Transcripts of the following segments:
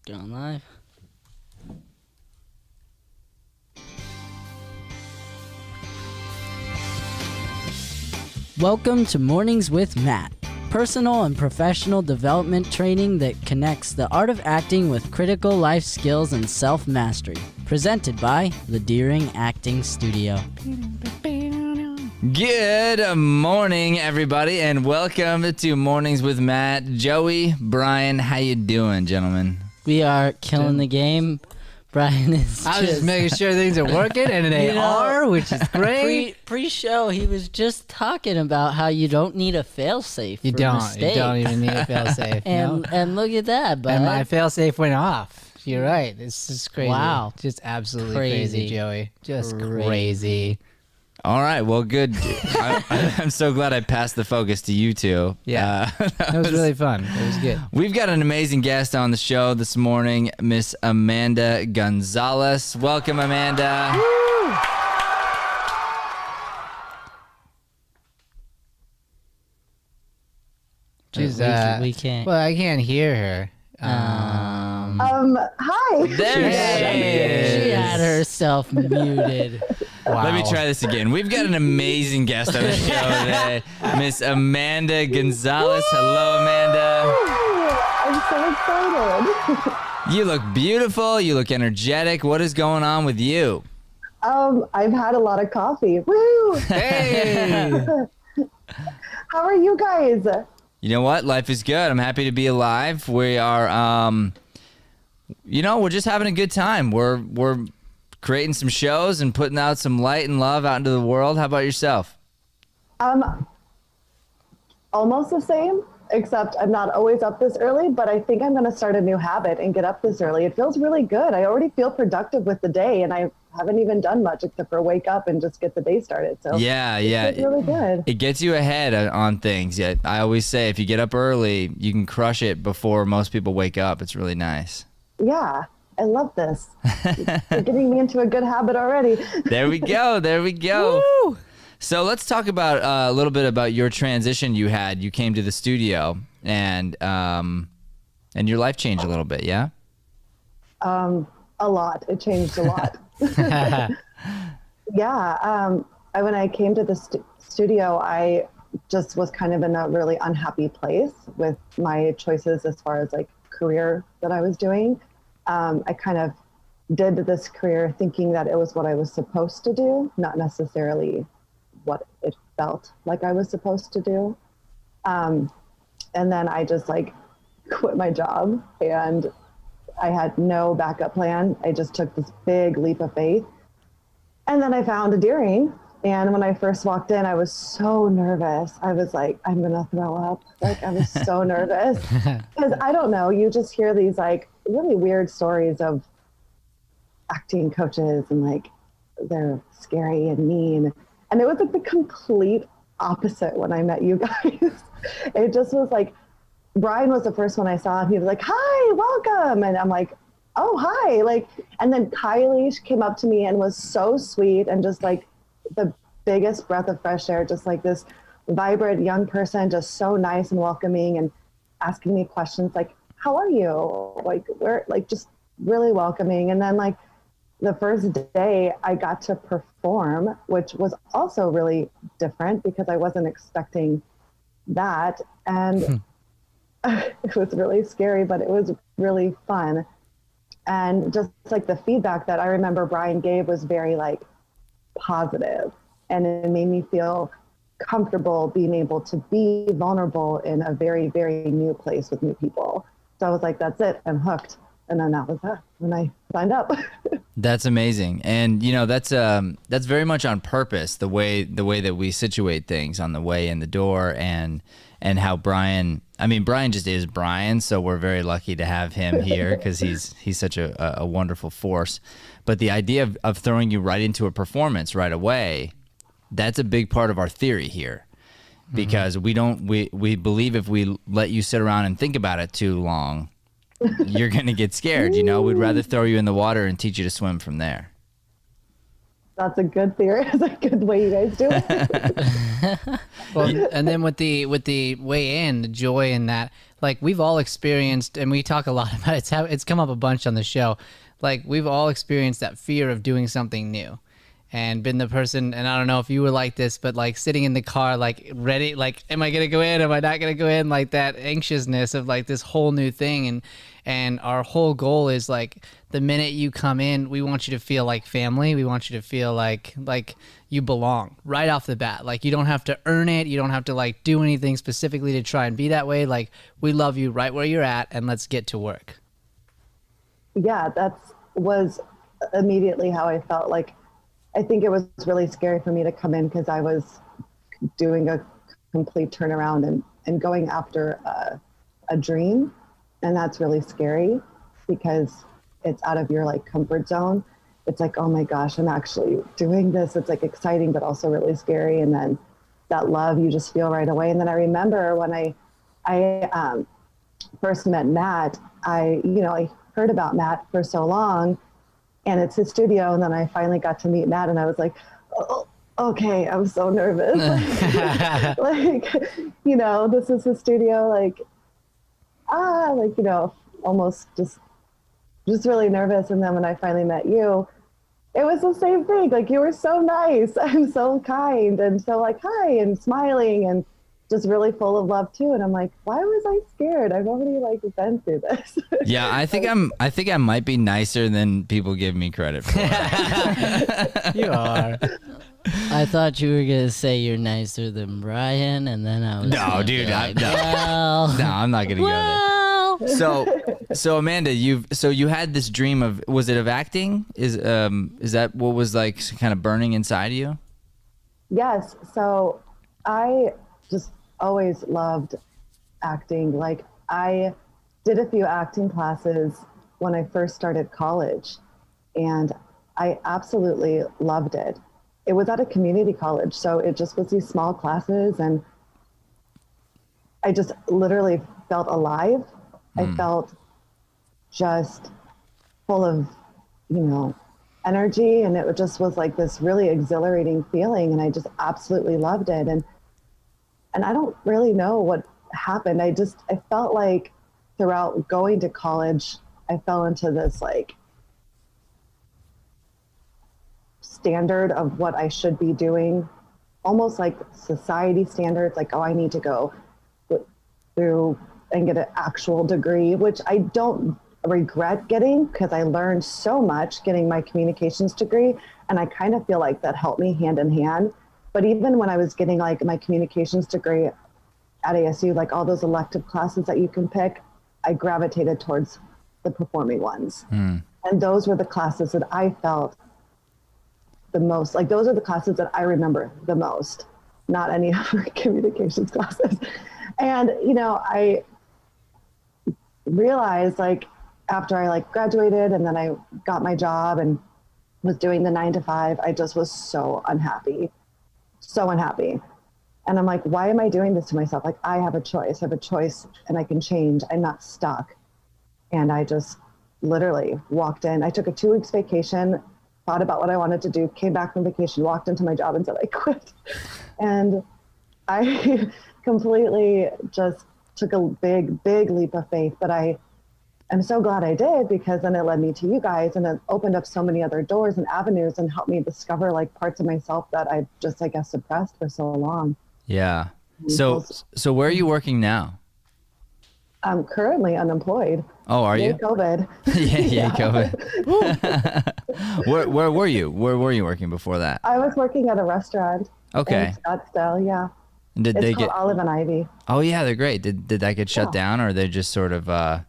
Going live. Welcome to Mornings with Matt, personal and professional development training that connects the art of acting with critical life skills and self-mastery. Presented by the Dearing Acting Studio. Good morning, everybody, and welcome to Mornings with Matt. Joey, Brian, how you doing, gentlemen? We are killing the game. Brian is I was just making sure things are working, and they are, which is great. Pre-show, he was just talking about how you don't need a fail-safe You for don't. mistakes. You don't even need a fail-safe. And no? and look at that, bud. And my fail-safe went off. You're right. This is crazy. Wow. Just absolutely Crazy. crazy, Joey. Just Crazy. crazy. All right, well, good. I'm so glad I passed the focus to you two. Yeah. It was really fun. It was good. We've got an amazing guest on the show this morning, Miss Amanda Gonzales. Welcome, Amanda. She's, we can't. well, I can't hear her. Hi. There She had herself muted. Wow. Let me try this again. We've got an amazing guest on the show today, Miss Amanda Gonzales. Hello, Amanda. I'm so excited. You look beautiful. You look energetic. What is going on with you? I've had a lot of coffee. Woo! Hey. How are you guys? You know what? Life is good. I'm happy to be alive. We are, we're just having a good time. We're creating some shows and putting out some light and love out into the world. How about yourself? Almost the same, except I'm not always up this early, but I think I'm going to start a new habit and get up this early. It feels really good. I already feel productive with the day, and I haven't even done much except for wake up and just get the day started. So Yeah. it's really good. It gets you ahead on things. Yeah, I always say if you get up early, you can crush it before most people wake up. It's really nice. Yeah, I love this. You're getting me into a good habit already. There we go. There we go. Woo! So let's talk about a little bit about your transition you had. You came to the studio and your life changed a little bit, yeah? A lot. It changed a lot. Yeah. When I came to the studio, I just was kind of in a really unhappy place with my choices as far as like career that I was doing. I kind of did this career thinking that it was what I was supposed to do, not necessarily what it felt like I was supposed to do. And then I just like quit my job and I had no backup plan. I just took this big leap of faith. And then I found a Dearing. And when I first walked in, I was so nervous. I was like, I'm going to throw up. Like, I was so nervous. Because I don't know, you just hear these like really weird stories of acting coaches and like they're scary and mean. And it was like the complete opposite when I met you guys. It just was like, Brian was the first one I saw, and he was like, hi, welcome. And I'm like, oh, hi. Like, and then Kylie came up to me and was so sweet and just like the biggest breath of fresh air, just like this vibrant young person, just so nice and welcoming and asking me questions like, how are you? Like, where, like, just really welcoming. And then like the first day I got to perform, which was also really different because I wasn't expecting that. And it was really scary, but it was really fun. And just like the feedback that I remember Brian gave was very like positive, and it made me feel comfortable being able to be vulnerable in a very, very new place with new people. So I was like, that's it, I'm hooked. And then that was that when I signed up. That's amazing. And you know, that's very much on purpose, the way that we situate things on the way in the door, and how Brian just is Brian, so we're very lucky to have him here because he's such a wonderful force. But the idea of throwing you right into a performance right away, that's a big part of our theory here. Because we believe if we let you sit around and think about it too long, you're gonna get scared, you know? We'd rather throw you in the water and teach you to swim from there. That's a good theory. It's a good way you guys do it. Well, and then with the way in, the joy in that, like we've all experienced, and we talk a lot about it. It's come up a bunch on the show. Like we've all experienced that fear of doing something new. And been the person, and I don't know if you were like this, but like sitting in the car, like ready, like, am I going to go in? Am I not going to go in? Like that anxiousness of like this whole new thing. And our whole goal is like the minute you come in, we want you to feel like family. We want you to feel like you belong right off the bat. Like you don't have to earn it. You don't have to like do anything specifically to try and be that way. Like we love you right where you're at, and let's get to work. Yeah, was immediately how I felt. Like, I think it was really scary for me to come in because I was doing a complete turnaround and going after a dream. And that's really scary because it's out of your like comfort zone. It's like, oh my gosh, I'm actually doing this. It's like exciting, but also really scary. And then that love you just feel right away. And then I remember when I first met Matt, I heard about Matt for so long, and it's his studio. And then I finally got to meet Matt, and I was like, oh, okay, I'm so nervous. This is his studio. Almost just really nervous. And then when I finally met you, it was the same thing. Like, you were so nice and so kind and so like, hi, and smiling and just really full of love too. And I'm like, why was I scared? I've already like been through this. Yeah, I think I might be nicer than people give me credit for. You are. I thought you were gonna say you're nicer than Brian, and then I was No, dude, no, I'm not gonna go there. So Amanda, you had this dream of, was it of acting? Is that what was like kind of burning inside of you? Yes. So I just always loved acting. Like, I did a few acting classes when I first started college, and I absolutely loved it. It was at a community college, so it just was these small classes, and I just literally felt alive. I felt just full of, energy, and it just was like this really exhilarating feeling, and I just absolutely loved it. And I don't really know what happened. I felt like throughout going to college, I fell into this like standard of what I should be doing, almost like society standards, like, oh, I need to go through and get an actual degree, which I don't regret getting because I learned so much getting my communications degree. And I kind of feel like that helped me hand in hand. But even when I was getting like my communications degree at ASU, like all those elective classes that you can pick, I gravitated towards the performing ones. And those were the classes that I felt the most, like those are the classes that I remember the most, not any other communications classes. And, I realized like after I like graduated and then I got my job and was doing the 9 to 5, I just was so unhappy. And I'm like, why am I doing this to myself? Like, I have a choice and I can change. I'm not stuck. And I just literally walked in. I took a 2 weeks vacation, thought about what I wanted to do, came back from vacation, walked into my job and said I quit. And I completely just took a big, big leap of faith. But I'm so glad I did, because then it led me to you guys, and it opened up so many other doors and avenues and helped me discover like parts of myself that I just, I guess, suppressed for so long. Yeah. So where are you working now? I'm currently unemployed. Oh, are you? COVID. yeah, COVID. Where were you? Where were you working before that? I was working at a restaurant. Okay. In Scottsdale, yeah. Did it's they called get Olive and Ivy. Oh yeah, they're great. Did that get shut down, or are they just sort of on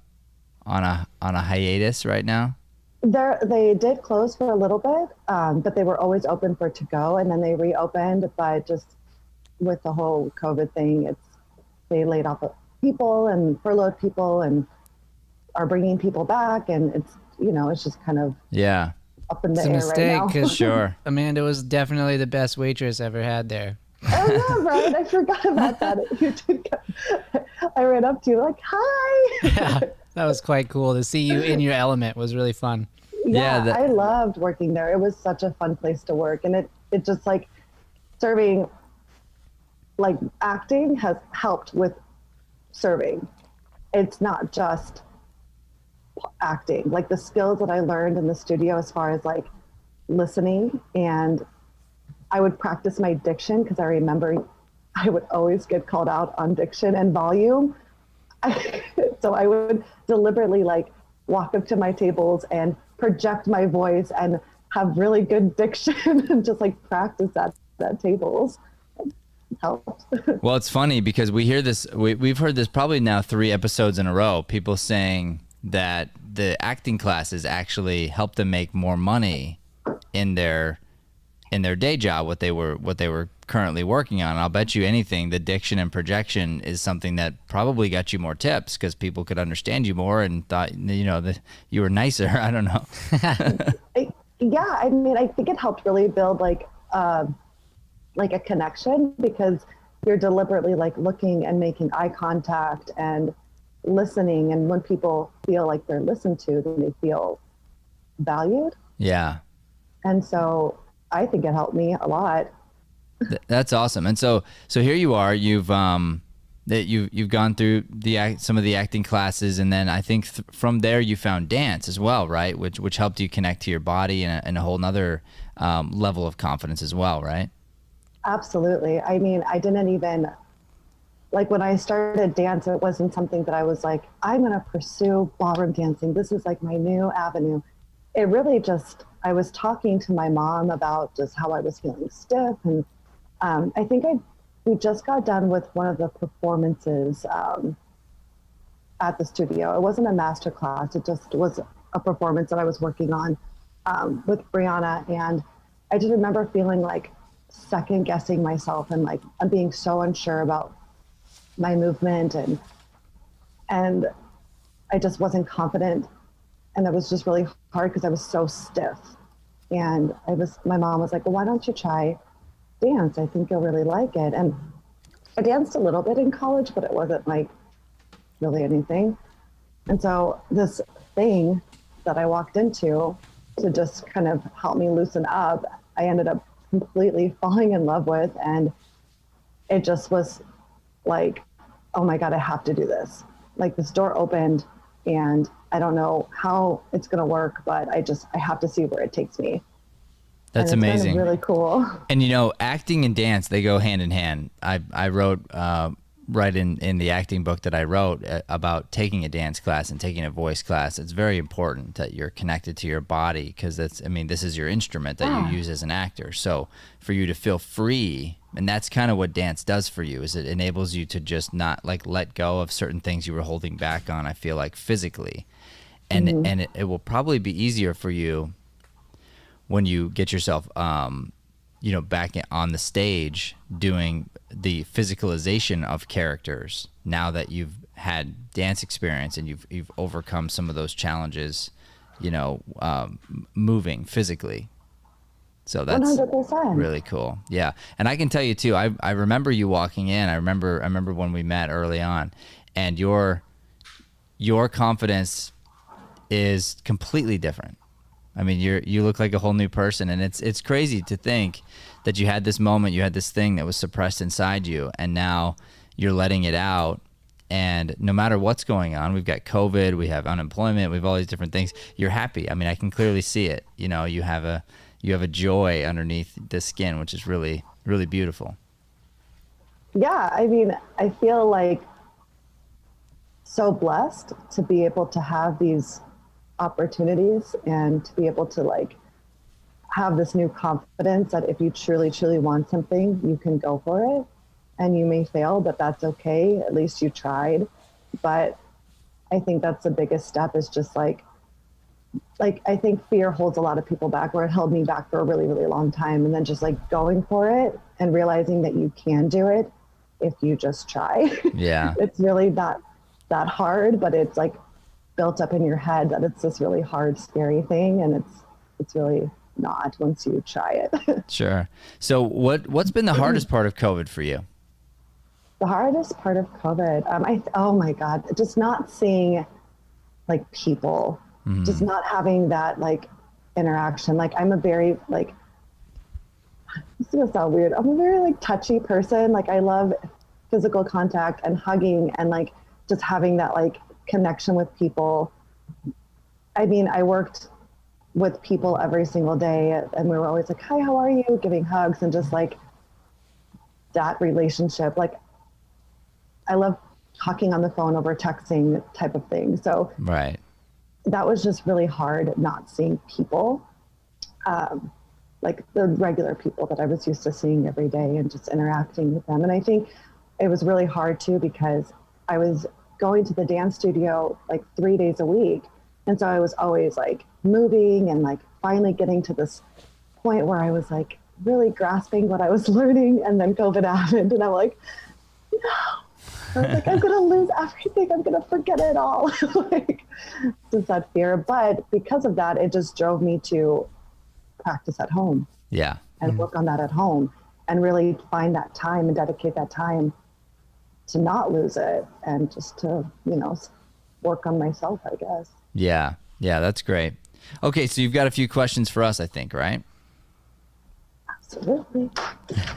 a hiatus right now? They did close for a little bit, but they were always open for to go, and then they reopened. But just with the whole COVID thing, they laid off people and furloughed people and are bringing people back, and it's just kind of up in the air right now. Because sure, Amanda was definitely the best waitress ever had there. Oh yeah, right. I forgot about that. You did. I ran up to you like, hi. Yeah, that was quite cool to see you in your element. It was really fun. Yeah, I loved working there. It was such a fun place to work, and it just like serving, like acting has helped with serving. it's not just acting. Like the skills that I learned in the studio as far as like listening, and I would practice my diction because I remember I would always get called out on diction and volume. So I would deliberately like walk up to my tables and project my voice and have really good diction and just like practice at tables. Helped. Well, it's funny because we hear this, we've heard this probably now 3 episodes in a row, people saying that the acting classes actually help them make more money in their day job, what they were currently working on. I'll bet you anything, the diction and projection is something that probably got you more tips because people could understand you more and thought, you know, that you were nicer. I don't know. Yeah, I mean, I think it helped really build like a connection because you're deliberately like looking and making eye contact and listening. And when people feel like they're listened to, then they feel valued. Yeah. And so I think it helped me a lot. That's awesome. And so here you are, you've gone through some of the acting classes, and then I think from there you found dance as well, right? Which helped you connect to your body and a whole nother level of confidence as well, right? Absolutely. I mean, I didn't even, like when I started dance, it wasn't something that I was like, I'm going to pursue ballroom dancing. This is like my new avenue. It really just, I was talking to my mom about just how I was feeling stiff. And I think we just got done with one of the performances at the studio. It wasn't a master class. It just was a performance that I was working on with Brianna. And I just remember feeling like second guessing myself and like I'm being so unsure about my movement and I just wasn't confident. And it was just really hard because I was so stiff. And my mom was like, well, why don't you try dance? I think you'll really like it. And I danced a little bit in college, but it wasn't like really anything. And so this thing that I walked into to just kind of help me loosen up, I ended up completely falling in love with. And it just was like, oh my God, I have to do this. Like this door opened and I don't know how it's going to work, but I have to see where it takes me. That's amazing. Kind of really cool. And you know, acting and dance, they go hand in hand. I wrote right in the acting book that I wrote about taking a dance class and taking a voice class. It's very important that you're connected to your body because this is your instrument that you use as an actor. So for you to feel free, and that's kind of what dance does for you, is it enables you to just not like let go of certain things you were holding back on, I feel like physically. And it will probably be easier for you when you get yourself back on the stage doing the physicalization of characters now that you've had dance experience and you've overcome some of those challenges, moving physically. So that's 100%. really cool. Yeah. And I can tell you too, I remember you walking in. I remember when we met early on, and your confidence is completely different. I mean, you look like a whole new person, and it's crazy to think that you had this moment, you had this thing that was suppressed inside you, and now you're letting it out. And no matter what's going on, we've got COVID, we have unemployment, we have all these different things. You're happy. I mean, I can clearly see it. You have a joy underneath the skin, which is really, really beautiful. Yeah, I mean, I feel like so blessed to be able to have these opportunities and to be able to like have this new confidence that if you truly, truly want something, you can go for it. And you may fail, but that's okay. At least you tried. But I think that's the biggest step, is just like I think fear holds a lot of people back, or it held me back for a really, really long time. And then just like going for it and realizing that you can do it if you just try. Yeah. It's really not that hard, but it's like built up in your head that it's this really hard, scary thing. And it's really not once you try it. Sure. So what's been the hardest part of COVID for you? The hardest part of COVID, oh my God, just not seeing like people, just not having that like interaction. Like I'm a very like, this is gonna sound weird. I'm a very like touchy person. Like I love physical contact and hugging and like just having that like connection with people. I mean, I worked with people every single day, and we were always like, hi, how are you? Giving hugs, and just like that relationship. Like, I love talking on the phone over texting type of thing. So Right. that was just really hard, not seeing people, like the regular people that I was used to seeing every day and just interacting with them. And I think it was really hard too, because I was going to the dance studio like 3 days a week. And so I was always like moving and like finally getting to this point where I was like really grasping what I was learning. And then COVID happened, and I'm like, no. I was like, I'm going to lose everything. I'm going to forget it all. Like, just that fear. But because of that, it just drove me to practice at home. Yeah. And work on that at home, and really find that time and dedicate that time to not lose it, and just to, you know, work on myself, I guess. Yeah. Yeah, that's great. Okay, so you've got a few questions for us, I think, right? Absolutely.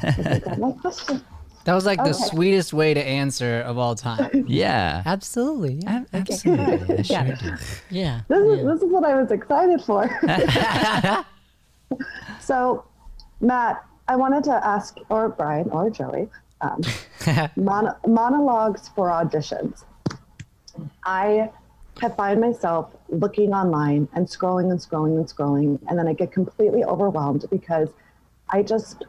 I got my question. That was like the Okay. sweetest way to answer of all time. Yeah. Absolutely. Yeah. Absolutely. I sure do. Yeah. This is what I was excited for. So, Matt, I wanted to ask, or Brian, or Joey, monologues for auditions. I have find myself looking online and scrolling and scrolling and scrolling, and then I get completely overwhelmed because I just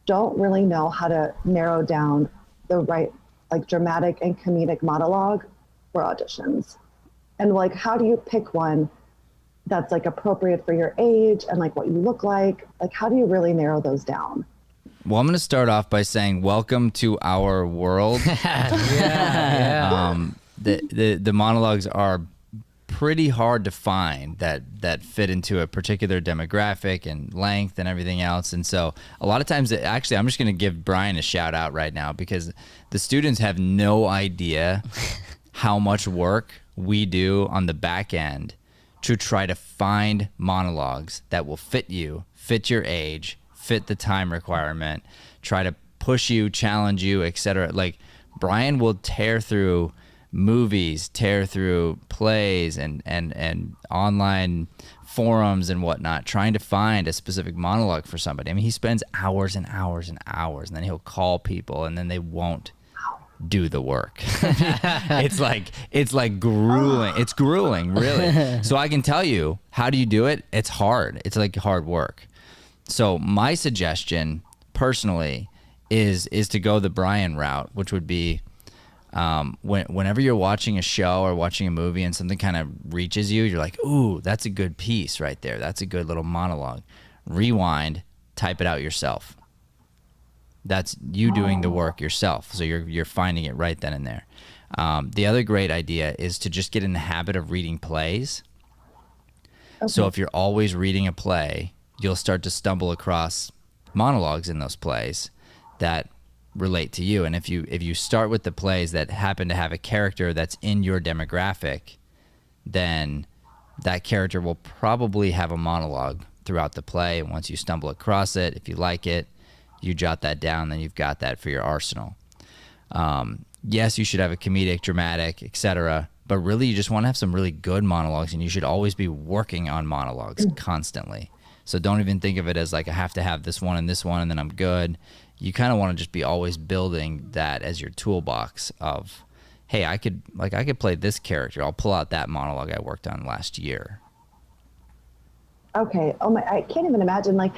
don't really know how to narrow down the right, like, dramatic and comedic monologue for auditions. And like, how do you pick one that's like appropriate for your age and like what you look like? Like, how do you really narrow those down? Well, I'm going to start off by saying welcome to our world. The monologues are pretty hard to find that fit into a particular demographic and length and everything else. And so a lot of times, actually, I'm just going to give Brian a shout out right now, because the students have no idea how much work we do on the back end to try to find monologues that will fit you, fit your age, fit the time requirement, try to push you, challenge you, etc. Like, Brian will tear through movies, tear through plays and online forums and whatnot, trying to find a specific monologue for somebody. I mean, he spends hours and hours and hours, and then he'll call people, and then they won't do the work. It's like grueling. It's grueling, really. So I can tell you, how do you do it? It's hard. It's like hard work. So my suggestion personally is to go the Brian route, which would be whenever you're watching a show or watching a movie and something kind of reaches you, you're like, ooh, that's a good piece right there. That's a good little monologue. Rewind, type it out yourself. That's you doing the work yourself. So you're finding it right then and there. The other great idea is to just get in the habit of reading plays. Okay. So if you're always reading a play, you'll start to stumble across monologues in those plays that relate to you. And if you start with the plays that happen to have a character that's in your demographic, then that character will probably have a monologue throughout the play. And once you stumble across it, if you like it, you jot that down, then you've got that for your arsenal. Yes, you should have a comedic, dramatic, etc. But really, you just want to have some really good monologues, and you should always be working on monologues constantly. So don't even think of it as like, I have to have this one, and then I'm good. You kind of want to just be always building that as your toolbox of, hey, I could play this character. I'll pull out that monologue I worked on last year. Okay. Oh my, I can't even imagine. Like,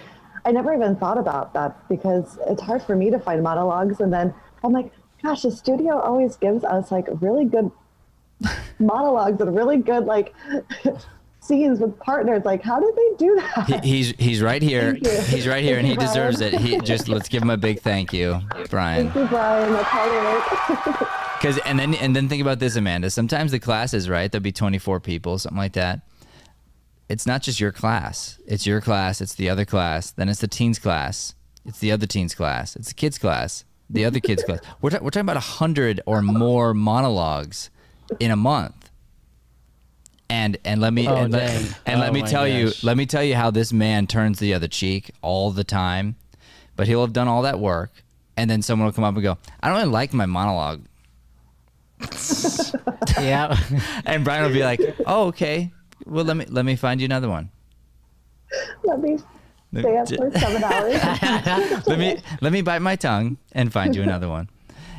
I never even thought about that, because it's hard for me to find monologues. And then I'm like, gosh, the studio always gives us like really good monologues and really good like scenes with partners. Like, how did they do that? He's right here. He's right here, and he Brian. deserves it. Let's give him a big thank you, Brian. Thank you, Brian. That's hard work. Because and then think about this, Amanda. Sometimes the classes, right? There'll be 24 people, something like that. It's not just your class. It's your class. It's the other class. Then it's the teens class. It's the other teens class. It's the kids class. The other kids class. We're talking about 100 or more monologues in a month. And let me tell you how this man turns the other cheek all the time. But he'll have done all that work, and then someone will come up and go, I don't really like my monologue. Yeah. And Brian will be like, "Oh, okay. Well, let me find you another one. Let me stay up for 7 hours. let me bite my tongue and find you another one."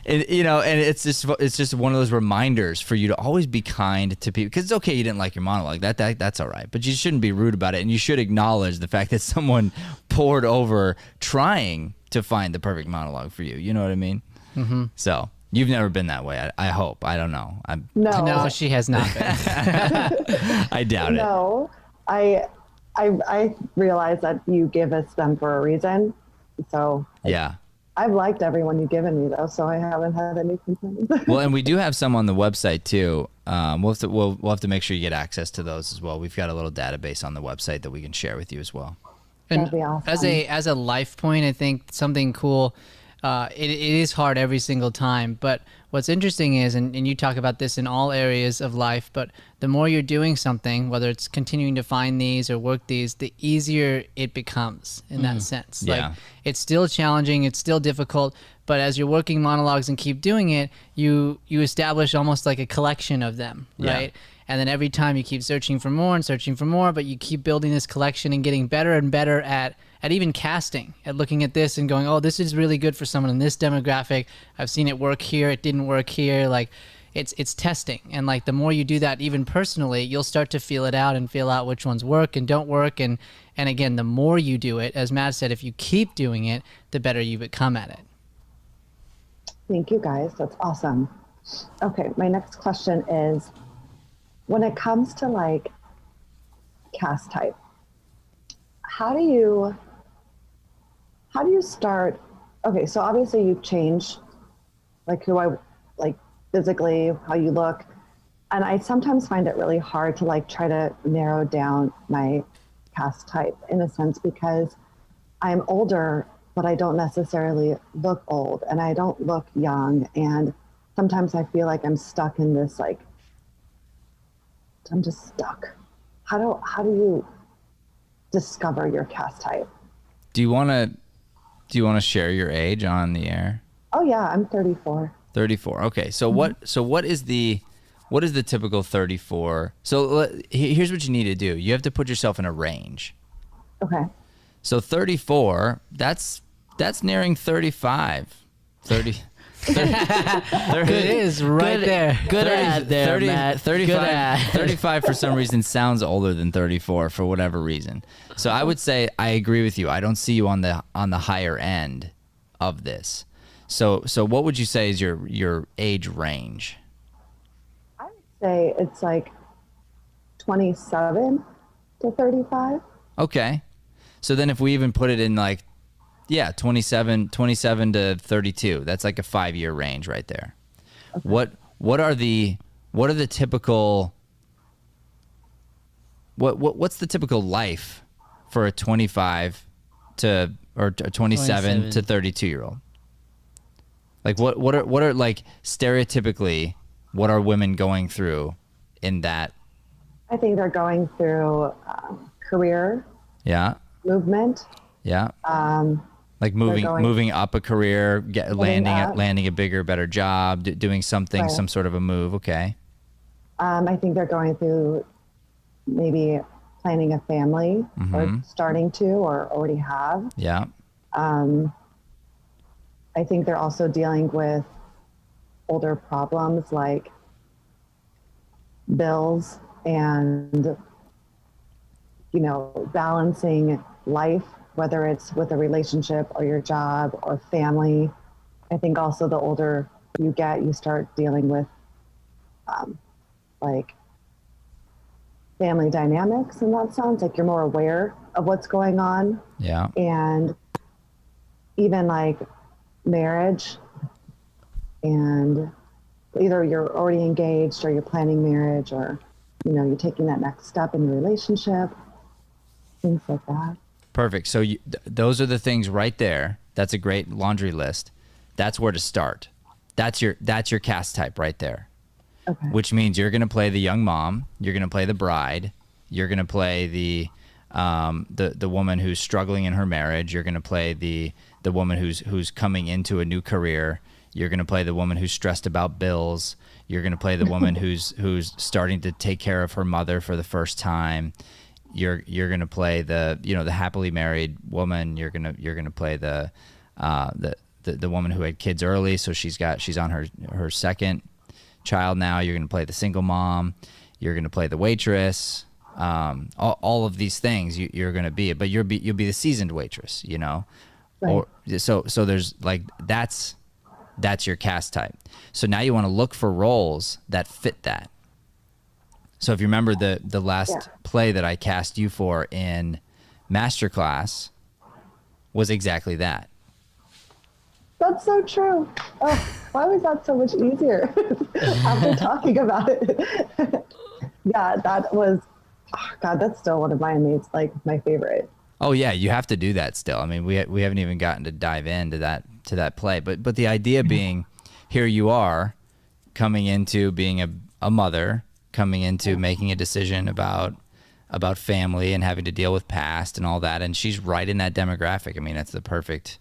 And, you know, and it's just one of those reminders for you to always be kind to people, because it's okay you didn't like your monologue, that's all right, but you shouldn't be rude about it, and you should acknowledge the fact that someone poured over trying to find the perfect monologue for you. You know what I mean? Mm-hmm. So you've never been that way. I hope. I don't know. No, she has not been. I doubt it. No, I realize that you give us them for a reason. So Yeah. I've liked everyone you've given me, though, so I haven't had any complaints. Well, and we do have some on the website too. We'll have to make sure you get access to those as well. We've got a little database on the website that we can share with you as well. That'd be awesome. As a life point, I think something cool. It is hard every single time, but what's interesting is, and you talk about this in all areas of life, but the more you're doing something, whether it's continuing to find these or work these, the easier it becomes in that sense. Yeah. Like, it's still challenging, it's still difficult, but as you're working monologues and keep doing it, you establish almost like a collection of them, right? Yeah. And then every time you keep searching for more and searching for more, but you keep building this collection and getting better and better at even casting, at looking at this and going, oh, this is really good for someone in this demographic. I've seen it work here. It didn't work here. Like, it's testing. And like, the more you do that, even personally, you'll start to feel it out and feel out which ones work and don't work. And again, the more you do it, as Matt said, if you keep doing it, the better you become at it. Thank you, guys. That's awesome. Okay, my next question is, when it comes to like cast type, how do you start? Okay, so obviously you change like who I like physically, how you look, and I sometimes find it really hard to like try to narrow down my cast type in a sense, because I'm older, but I don't necessarily look old and I don't look young, and sometimes I feel like I'm stuck in this, like I'm just stuck. How do you discover your cast type? Do you want to share your age on the air? Oh yeah, I'm 34. 34. Okay. So what is the typical 34? So here's what you need to do. You have to put yourself in a range. Okay. So 34, that's nearing 35. 30 It is right there. Good ad there, 30, Matt. 35, Good ad. 35 for some reason sounds older than 34 for whatever reason. So I would say I agree with you. I don't see you on the higher end of this. So what would you say is your age range? I would say it's like 27 to 35. Okay. So then if we even put it in like, yeah, 27 to 32, that's like a 5-year range right there. Okay. What are the typical, what's the typical life for a 25 to, or a 27 to 32-year-old? Like what are like stereotypically, what are women going through in that? I think they're going through career. Yeah. Movement. Yeah. Like moving up a career, landing a bigger, better job, doing something, right. Some sort of a move. Okay. I think they're going through maybe planning a family, mm-hmm. or starting to, or already have. Yeah. I think they're also dealing with older problems like bills and, balancing life, whether it's with a relationship or your job or family. I think also the older you get, you start dealing with like family dynamics in that sense. Like you're more aware of what's going on. Yeah. And even like marriage, and either you're already engaged or you're planning marriage, or, you're taking that next step in your relationship, things like that. Perfect. So those are the things right there. That's a great laundry list. That's where to start. That's your cast type right there. Okay. Which means you're going to play the young mom. You're going to play the bride. You're going to play the woman who's struggling in her marriage. You're going to play the woman who's coming into a new career. You're going to play the woman who's stressed about bills. You're going to play the woman who's starting to take care of her mother for the first time. You're going to play the happily married woman. You're going to play the woman who had kids early, so she's on her second child now. You're going to play the single mom. You're going to play the waitress. All of these things you're going to be, but you'll be the seasoned waitress, you know. Right. Or so there's like that's your cast type. So now you want to look for roles that fit that. So if you remember the last play that I cast you for in Masterclass was exactly that. That's so true. Oh, why was that so much easier after talking about it? Yeah, that was, oh God, that's still one of my favorite. Oh yeah, you have to do that still. I mean, we haven't even gotten to dive into that play, but the idea being, here you are, coming into being a mother, coming into making a decision about family and having to deal with past and all that, and she's right in that demographic. I mean, that's the perfect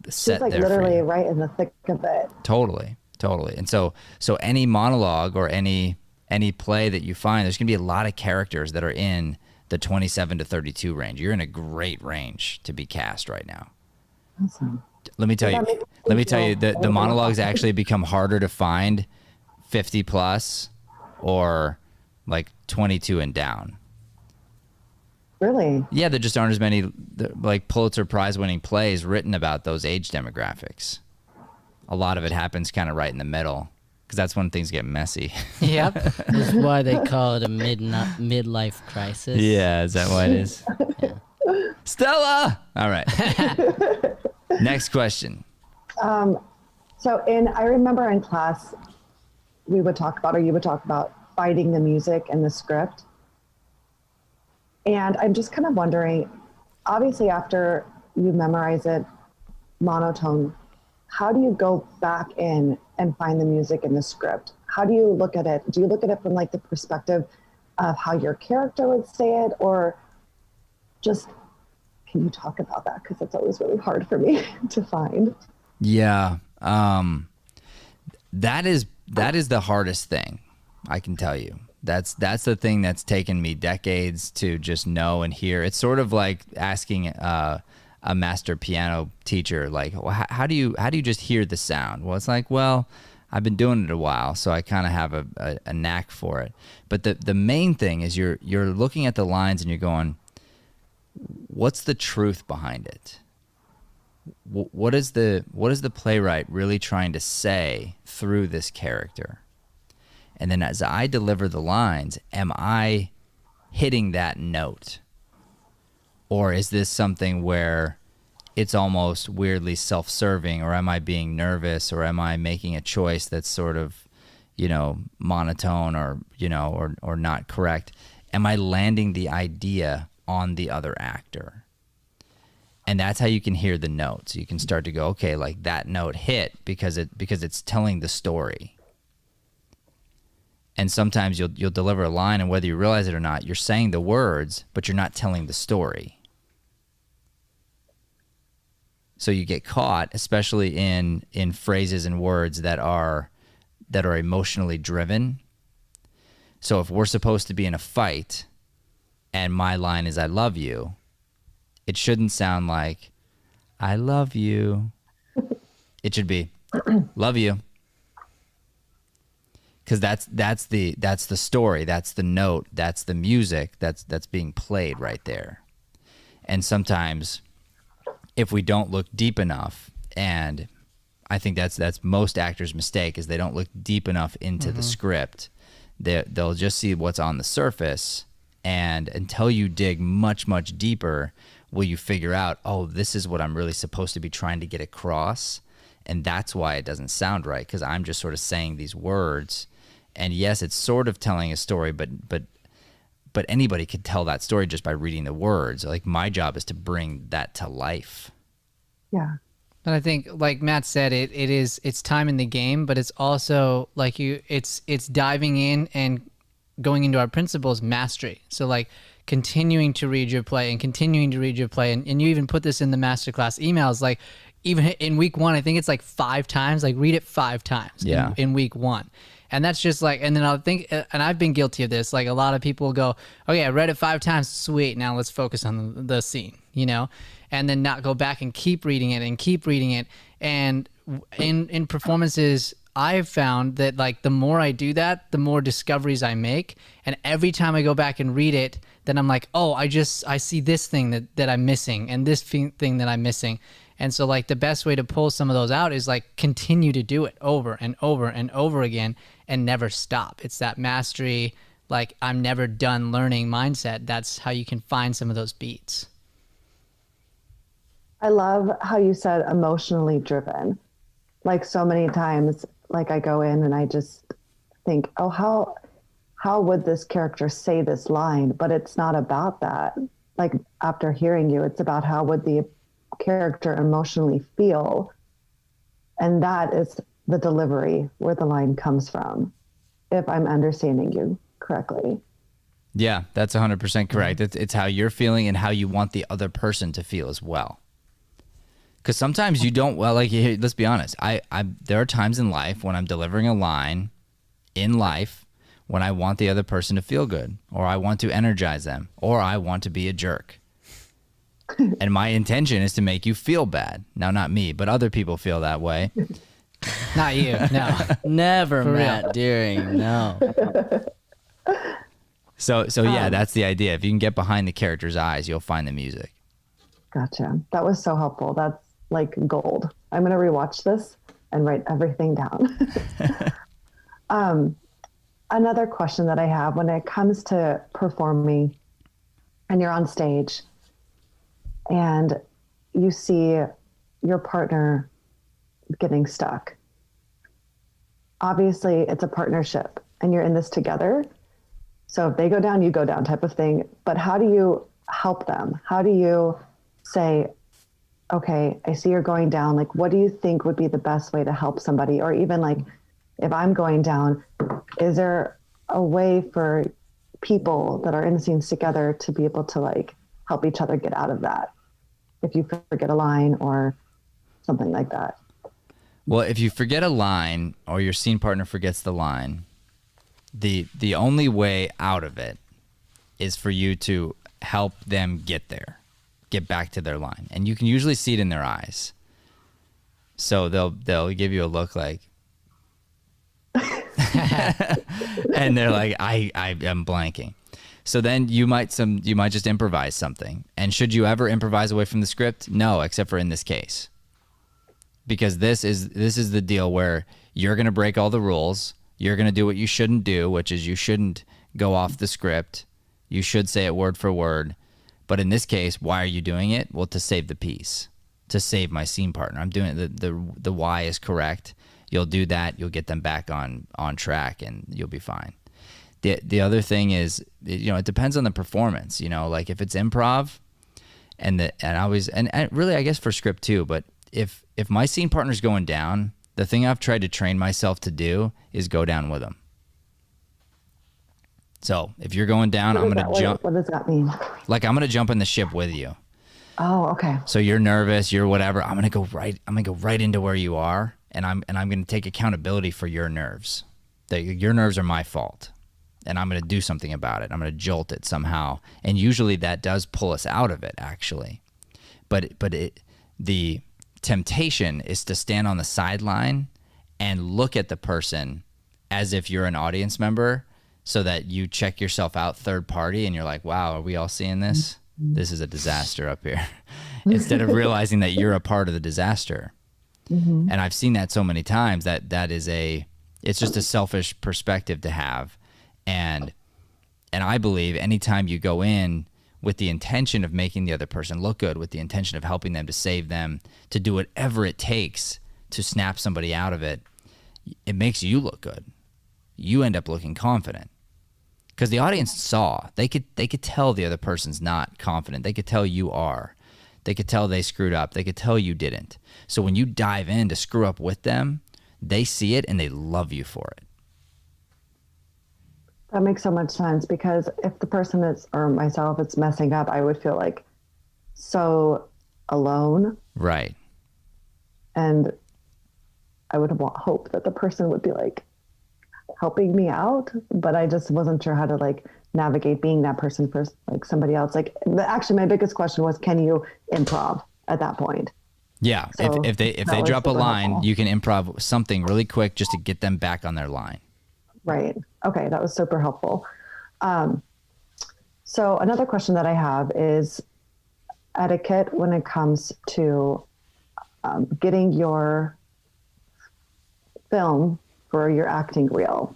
set. She's like there literally right in the thick of it. Totally. And so any monologue or any play that you find, there's going to be a lot of characters that are in the 27 to 32 range. You're in a great range to be cast right now. Awesome. Let me tell you, the monologues actually become harder to find 50 plus or like 22 and down. Really? Yeah, there just aren't as many like Pulitzer Prize winning plays written about those age demographics. A lot of it happens kind of right in the middle, because that's when things get messy. Yep. That's why they call it a midlife crisis. Yeah, is that what it is? Yeah. Stella! All right. Next question. I remember in class, you would talk about fighting the music and the script. And I'm just kind of wondering, obviously after you memorize it monotone, how do you go back in and find the music in the script? How do you look at it? Do you look at it from like the perspective of how your character would say it, or just, can you talk about that? Because it's always really hard for me to find. Yeah. That is the hardest thing, I can tell you. That's the thing that's taken me decades to just know and hear. It's sort of like asking a master piano teacher, like, well, how do you just hear the sound? Well, it's like, well, I've been doing it a while, so I kind of have a knack for it. But the main thing is you're looking at the lines and you're going, what's the truth behind it? What is the playwright really trying to say through this character? And then as I deliver the lines, am I hitting that note? Or is this something where it's almost weirdly self-serving, or am I being nervous, or am I making a choice that's sort of, monotone or not correct? Am I landing the idea on the other actor? And that's how you can hear the notes. You can start to go, okay, like that note hit because it's telling the story. And sometimes you'll deliver a line, and whether you realize it or not, you're saying the words, but you're not telling the story. So you get caught, especially in phrases and words that are emotionally driven. So if we're supposed to be in a fight, and my line is "I love you," it shouldn't sound like "I love you." It should be "Love you." Because that's the story, that's the note, that's the music that's being played right there. And sometimes, if we don't look deep enough, and I think that's most actors' mistake, is they don't look deep enough into the script. They'll just see what's on the surface, and until you dig much, much deeper, will you figure out, oh, this is what I'm really supposed to be trying to get across, and that's why it doesn't sound right, because I'm just sort of saying these words. And yes, it's sort of telling a story, but anybody could tell that story just by reading the words. Like, my job is to bring that to life. Yeah. But I think, like Matt said, it's time in the game, but it's also like it's diving in and going into our principles mastery. So like continuing to read your play and continuing to read your play, and you even put this in the masterclass emails, like even in week 1, I think it's like 5 times, like read it 5 times in week 1. And that's just like, and then I'll think, and I've been guilty of this. Like a lot of people go, okay, I read it 5 times. Sweet. Now let's focus on the scene, you know, and then not go back and keep reading it and keep reading it. And in performances, I've found that like the more I do that, the more discoveries I make. And every time I go back and read it, then I'm like, oh, I see this thing that I'm missing and this thing that I'm missing. And so like the best way to pull some of those out is like continue to do it over and over and over again and never stop. It's that mastery, like I'm never done learning mindset. That's how you can find some of those beats. I love how you said emotionally driven. Like so many times, like I go in and I just think, oh, how would this character say this line? But it's not about that. Like after hearing you, it's about how would the character emotionally feel. And that is the delivery where the line comes from, if I'm understanding you correctly. Yeah, that's 100% correct. It's how you're feeling and how you want the other person to feel as well. Because sometimes you don't, well, like, let's be honest. There are times in life when I'm delivering a line in life when I want the other person to feel good, or I want to energize them, or I want to be a jerk. And my intention is to make you feel bad. Now, not me, but other people feel that way. Not you, no. Never, For Matt real. Dearing, no. So yeah, that's the idea. If you can get behind the character's eyes, you'll find the music. Gotcha. That was so helpful. That's like gold. I'm going to rewatch this and write everything down. Another question that I have when it comes to performing and you're on stage and you see your partner getting stuck. Obviously, it's a partnership and you're in this together. So if they go down, you go down type of thing. But how do you help them? How do you say, okay, I see you're going down. Like, what do you think would be the best way to help somebody? Or even like, if I'm going down, is there a way for people that are in scenes together to be able to like help each other get out of that? If you forget a line or something like that. Well, if you forget a line or your scene partner forgets the line, the only way out of it is for you to help them get there, get back to their line. And you can usually see it in their eyes. So they'll give you a look like, and they're like, I'm blanking. So then you might just improvise something. And should you ever improvise away from the script? No, except for in this case. Because this is the deal where you're going to break all the rules. You're going to do what you shouldn't do, which is you shouldn't go off the script. You should say it word for word. But in this case, why are you doing it? Well, to save the piece, to save my scene partner. I'm doing it. The why is correct. You'll do that. You'll get them back on track, and you'll be fine. The other thing is, it depends on the performance. Like if it's improv, and really I guess for script too. But if my scene partner's going down, the thing I've tried to train myself to do is go down with them. So if you're going down, I'm going to jump. What does that mean? Like I'm going to jump in the ship with you. Oh, okay. So you're nervous, you're whatever. I'm going to go right into where you are, and I'm going to take accountability for your nerves. Your nerves are my fault, and I'm going to do something about it. I'm going to jolt it somehow, and usually that does pull us out of it, actually. But the temptation is to stand on the sideline and look at the person as if you're an audience member, so that you check yourself out third party and you're like, wow, are we all seeing this? This is a disaster up here. Instead of realizing that you're a part of the disaster. Mm-hmm. And I've seen that so many times that it's just a selfish perspective to have. And I believe anytime you go in with the intention of making the other person look good, with the intention of helping them, to save them, to do whatever it takes to snap somebody out of it, it makes you look good. You end up looking confident. Because the audience saw, they could tell the other person's not confident. They could tell you are. They could tell they screwed up. They could tell you didn't. So when you dive in to screw up with them, they see it and they love you for it. That makes so much sense, because if the person is, or myself, it's messing up, I would feel like so alone. Right. and I would hope that the person would be like helping me out, but I just wasn't sure how to like navigate being that person for like somebody else. Like actually my biggest question was, can you improv at that point? Yeah. So if they drop a line, helpful. You can improv something really quick just to get them back on their line. Right. Okay. That was super helpful. So another question that I have is etiquette when it comes to getting your film for your acting reel.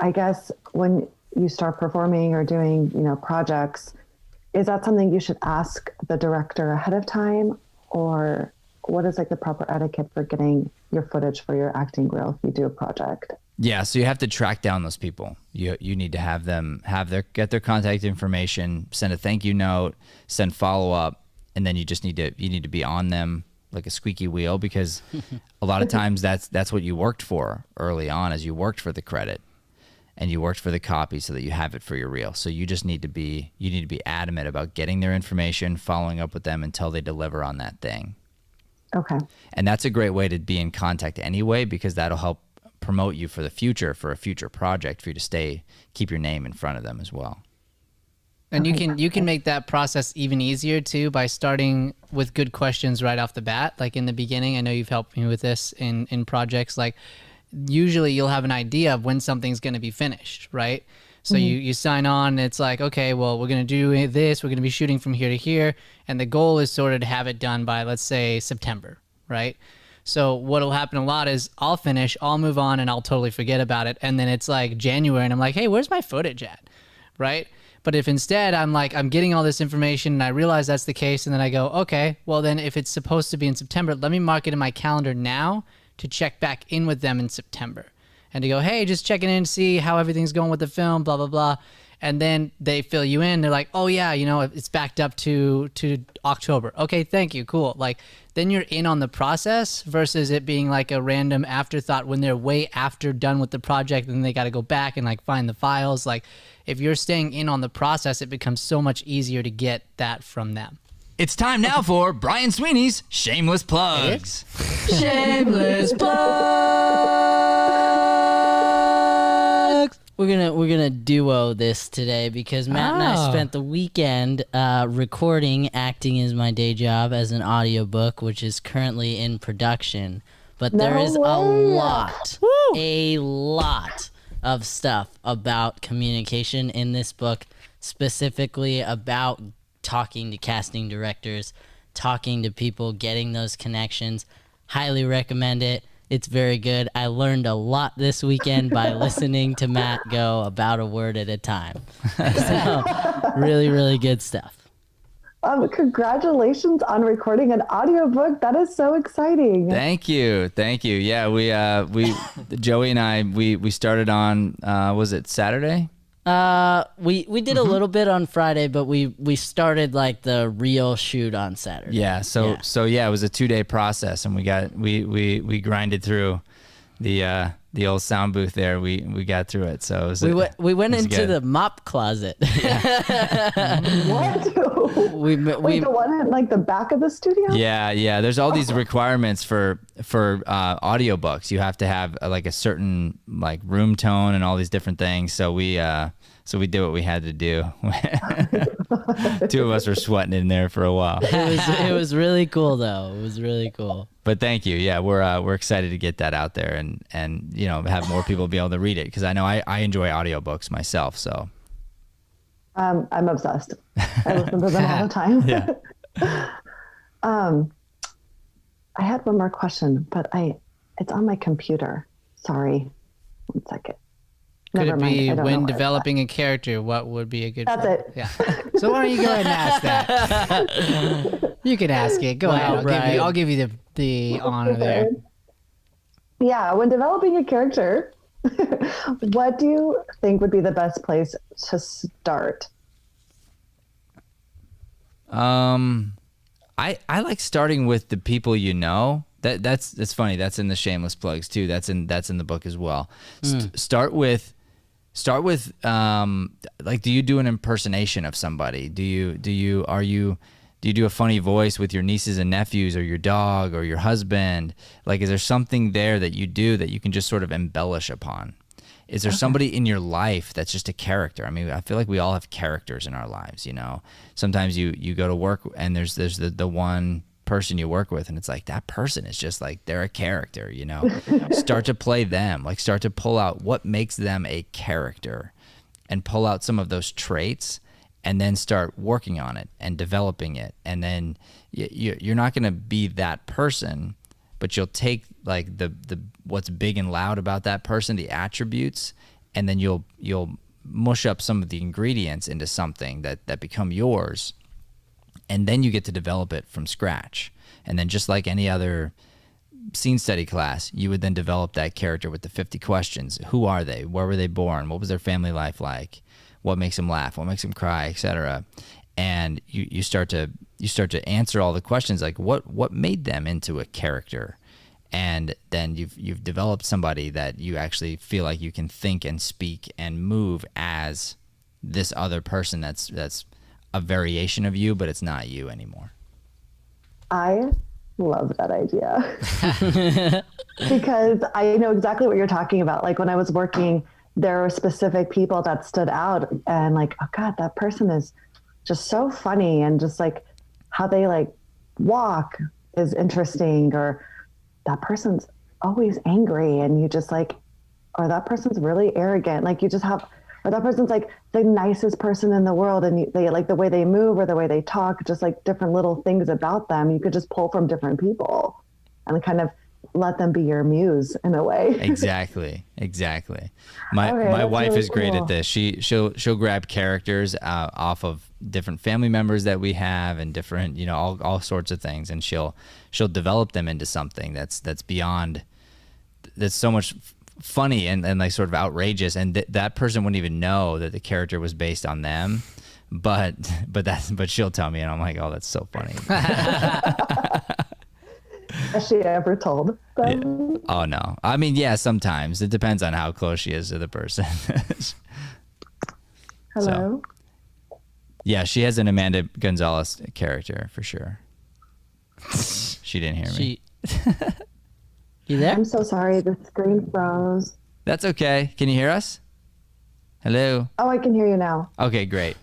I guess when you start performing or doing, projects, is that something you should ask the director ahead of time, or what is like the proper etiquette for getting your footage for your acting reel if you do a project? Yeah, so you have to track down those people. You need to have them get their contact information, send a thank you note, send follow up, and then you need to be on them like a squeaky wheel, because a lot of times that's what you worked for early on, as you worked for the credit and you worked for the copy so that you have it for your reel. So you just need to be adamant about getting their information, following up with them until they deliver on that thing. Okay. And that's a great way to be in contact anyway, because that'll help promote you for the future, for a future project, for you to keep your name in front of them as well. And you can make that process even easier too by starting with good questions right off the bat. Like in the beginning, I know you've helped me with this in projects. Like usually you'll have an idea of when something's going to be finished, right? So you sign on and it's like, okay, well, we're going to do this. We're going to be shooting from here to here. And the goal is sort of to have it done by, let's say, September, right? So what'll happen a lot is I'll finish, I'll move on, and I'll totally forget about it. And then it's like January and I'm like, hey, where's my footage at, right? But if instead I'm getting all this information and I realize that's the case, and then I go, okay, well then if it's supposed to be in September, let me mark it in my calendar now to check back in with them in September. And to go, hey, just checking in to see how everything's going with the film, blah, blah, blah. And then they fill you in. They're like, oh yeah, it's backed up to October. Okay, thank you, cool. Like then you're in on the process versus it being like a random afterthought when they're way after done with the project and they got to go back and like find the files. Like if you're staying in on the process, it becomes so much easier to get that from them. It's time now for Brian Sweeney's Shameless Plugs. Shameless Plugs. We're gonna duo this today because Matt and I spent the weekend recording Acting Is My Day Job as an audiobook, which is currently in production. But there is a lot of stuff about communication in this book, specifically about talking to casting directors, talking to people, getting those connections. Highly recommend it. It's very good. I learned a lot this weekend by listening to Matt go about a word at a time. So, really, really good stuff. Congratulations on recording an audiobook. That is so exciting. Thank you. Yeah, we Joey and I, we started on, was it Saturday? We did a little bit on Friday, but we started like the real shoot on Saturday. Yeah. So it was a 2-day process, and we grinded through the old sound booth there. We got through it. So we went into the mop closet. What? Wait, the one at like the back of the studio? Yeah. There's all these requirements for audiobooks. You have to have like a certain like room tone and all these different things. So we did what we had to do. Two of us were sweating in there for a while. It was really cool though. It was really cool. But thank you. Yeah, we're excited to get that out there and have more people be able to read it, because I know I enjoy audiobooks myself. So I'm obsessed. I listen to them all the time. Yeah. I had one more question, but it's on my computer. Sorry. 1 second. Could it be when developing a character, what would be a good... That's it. Yeah. So why don't you go ahead and ask that? You can ask it. Go ahead. I'll give you the honor there. Yeah, when developing a character, what do you think would be the best place to start? I like starting with the people you know. That's funny. That's in the Shameless Plugs too. That's in the book as well. Start with like, do you do an impersonation of somebody? Do you Do you do a funny voice with your nieces and nephews or your dog or your husband? Like, is there something there that you do that you can just sort of embellish upon? Is there somebody in your life that's just a character? I mean, I feel like we all have characters in our lives, you know. Sometimes you go to work and there's the one person you work with and it's like that person is just like they're a character, you know. Start to play them, like start to pull out what makes them a character and pull out some of those traits and then start working on it and developing it. And then you're not going to be that person, but you'll take like the what's big and loud about that person, the attributes, and then you'll mush up some of the ingredients into something that become yours, and then you get to develop it from scratch. And then just like any other scene study class, you would then develop that character with the 50 questions. Who are they? Where were they born? What was their family life like? What makes them laugh? What makes them cry, etc. And you start to answer all the questions like what made them into a character. And then you've developed somebody that you actually feel like you can think and speak and move as this other person that's a variation of you, but it's not you anymore. I love that idea because I know exactly what you're talking about. Like when I was working, there were specific people that stood out and like, oh God, that person is just so funny, and just like how they like walk is interesting, or that person's always angry and you just like, or that person's really arrogant. Like you just have, or that person's like the nicest person in the world, and they like the way they move or the way they talk, just like different little things about them you could just pull from different people and kind of let them be your muse in a way. Exactly. My wife really is great cool at this. She'll grab characters off of different family members that we have and different, you know, all sorts of things, and she'll develop them into something that's beyond, that's so much funny and like sort of outrageous, and that person wouldn't even know that the character was based on them, but she'll tell me and I'm like, oh, that's so funny. Has she ever told them? Yeah. Oh no, I mean, yeah, sometimes it depends on how close she is to the person. Hello. So, yeah, she has an Amanda Gonzales character for sure. She didn't hear me. You there? I'm so sorry, the screen froze. That's okay. Can you hear us? Hello. Oh, I can hear you now. Okay, great.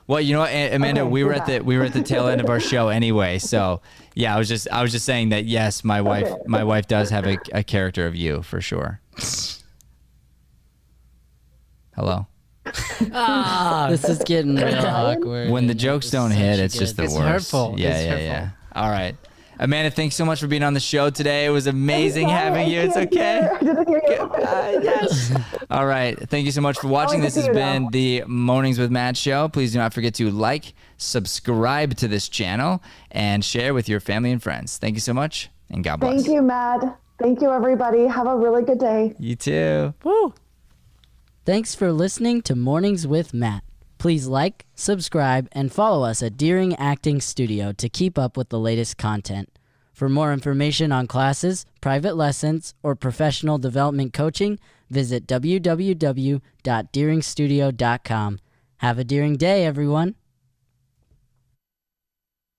Well, you know what, Amanda, Okay, we were at the tail end of our show anyway. So yeah, I was just saying that yes, my wife does have a character of you for sure. Hello. This is getting real awkward. When the jokes don't hit, it's just the It's worst. hurtful. Yeah, It's hurtful. yeah. All right. Amanda, thanks so much for being on the show today. It was amazing having you. It's okay. I didn't hear you. Yes. All right. Thank you so much for watching. This has been the Mornings with Matt show. Please do not forget to like, subscribe to this channel, and share with your family and friends. Thank you so much, and God bless. Thank you, Matt. Thank you, everybody. Have a really good day. You too. Woo! Thanks for listening to Mornings with Matt. Please like, subscribe, and follow us at Dearing Acting Studio to keep up with the latest content. For more information on classes, private lessons, or professional development coaching, visit www.dearingstudio.com. Have a Dearing day, everyone.